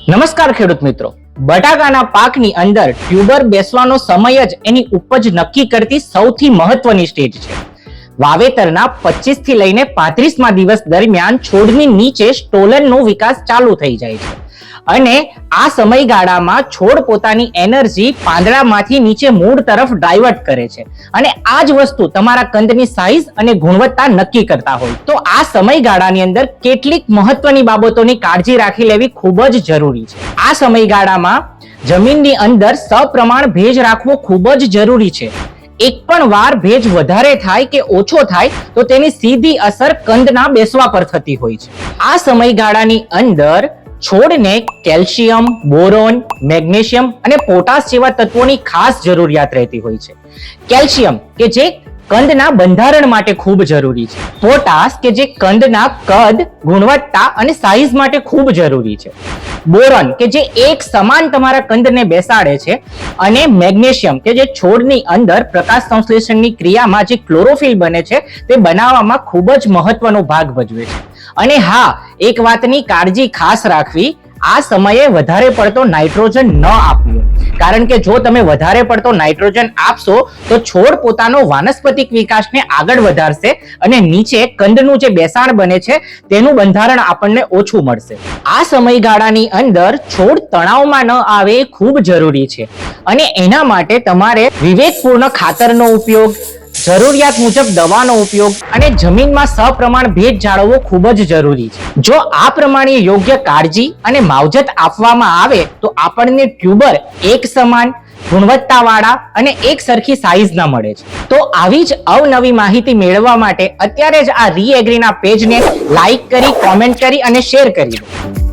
નમસ્કાર ખેડૂત મિત્રો, બટાકાના પાકની અંદર ટ્યુબર બેસવાનો સમય જ એની ઉપજ નક્કી કરતી સૌથી મહત્વની સ્ટેજ છે. વાવેતરના 25 થી લઈને 35મા દિવસ દરમિયાન છોડની નીચે સ્ટોલનનો વિકાસ ચાલુ થઈ જાય છે અને આ સમયગાળામાં છોડ પોતાની એનર્જી પાંદડામાંથી નીચે મૂળ તરફ ડાયવર્ટ કરે છે અને આ જ વસ્તુ તમારા કંદની સાઈઝ અને ગુણવત્તા નક્કી કરતા હોય. તો આ સમયગાળાની અંદર કેટલીક મહત્વની બાબતોની કાળજી રાખી લેવી ખૂબ જ જરૂરી છે. આ સમયગાળામાં જમીનની અંદર સપ્રમાણ ભેજ રાખવો ખૂબ જ જરૂરી છે. એક પણ વાર ભેજ વધારે થાય કે ઓછો થાય તો તેની સીધી અસર કંદના બેસવા પર થતી હોય છે. આ સમયગાળાની અંદર છોડને કેલ્શિયમ, બોરોન, મેગ્નેશિયમ અને પોટાશ જેવા તત્વોની ખાસ જરૂરિયાત રહેતી હોય છે. કેલ્શિયમ કે જે કંદના બંધારણ માટે ખૂબ જરૂરી છે. પોટાશ કે જે કંદના કદ, ગુણવત્તા અને સાઈઝ માટે ખૂબ જરૂરી છે. બોરોન કે જે એક સમાન તમારા કંદને બેસાડે છે અને મેગ્નેશિયમ કે જે છોડની અંદર પ્રકાશ સંશ્લેષણની ક્રિયામાં જે ક્લોરોફિલ બને છે તે બનાવવામાં ખૂબ જ મહત્વનો ભાગ ભજવે છે. અને હા, એક વાતની કાળજી ખાસ રાખવી, આ સમયે વધારે પડતો નાઇટ્રોજન ન આપવું, કારણ કે જો તમે વધારે પડતો નાઇટ્રોજન આપશો તો છોડ પોતાનો વાનસ્પતિક વિકાસને આગળ વધારશે અને નીચે કંદનું જે બેસાણ બને છે તેનું બંધારણ આપણને ઓછું મળશે. આ સમયગાળાની અંદર છોડ તણાવમાં ન આવે એ ખૂબ જરૂરી છે અને એના માટે તમારે વિવેકપૂર્ણ ખાતરનો ઉપયોગ, જરૂરિયાત મુજબ દવાનો ઉપયોગ અને જમીનમાં સપ્રમાણ ભેજ જાળવવો ખૂબ જ જરૂરી છે. જો આ પ્રમાણે યોગ્ય કાળજી અને માવજત આપવામાં આવે તો આપણને ટ્યુબર એક સમાન, ગુણવત્તાવાળા અને એક સરખી સાઈઝના મળે છે. તો આવી જ અવનવી માહિતી મેળવવા માટે અત્યારે જ આ રીએગ્રીના પેજને લાઈક કરી, કોમેન્ટ કરી અને શેર કરી દો.